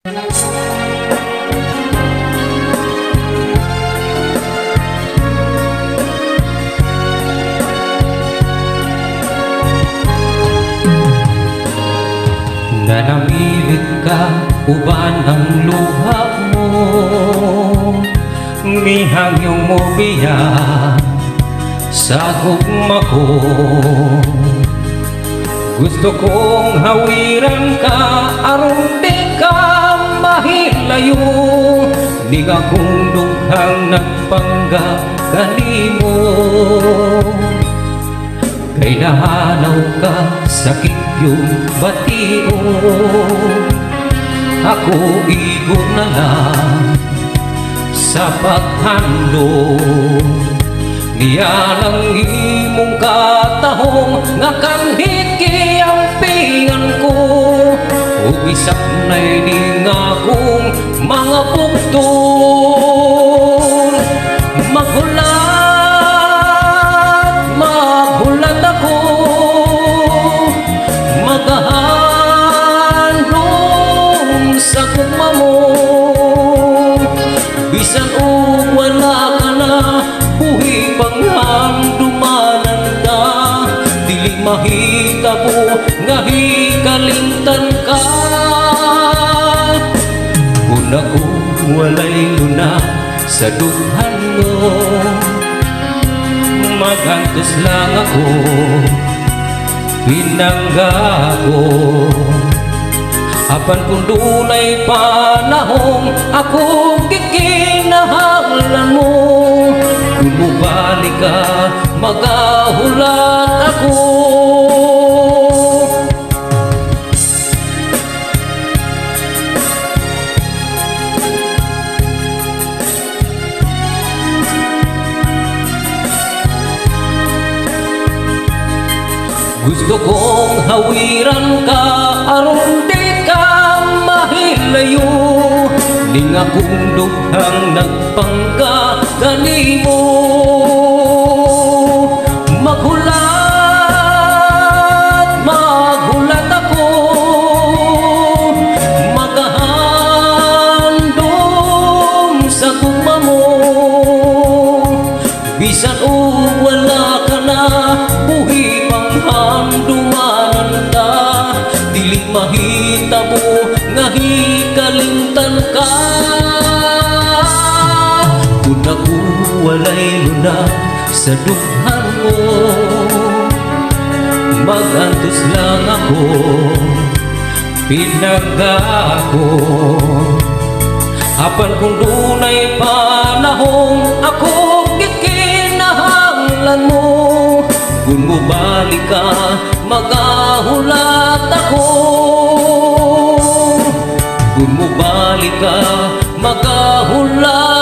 Nanamilit ka, uban ang luha mo, mihang iyong mobiya sa gugma ko. Gusto kong hawiran ka, aron di ka mahilayo, di nga kong dughang nagpangga kanimo. Kay nahanaw ka, sakit yung batio, ako igon na lang sa paghandog. Niya lang imong katahong nga kanhit kiyampingan ko, ug isak na'y di nga kong mga bugtong. Maghulat ako, maghahandom sa gugma mo, bisan og wala ka na, buhi panghandumanan ka, dili mahitabo nga hikalimtan ka. Kung ako walay luna sa dughan mo, maghantos lang ako, pinangga ko. Apan kung dunay panahong ako gikinahanglan mo, kung mubalik ka, magahulat ako. Gusto kong hawiran ka, aron di ka mahilayo, di nga kong dughang nagpangga kanimo. Maghulat ako, maghahandom sa gugma mo, bisan og wala ka na, buhi panghandumanan ka, dili mahitabo nga hikalimtan ka. Kung ako walay luna sa dughan mo, maghantos lang ako, pinangga ko. Apan kung dunay panahong ako gikinahanglan mo, kung mubalik ka, magahulat ako. Kung mubalik ka, magahulat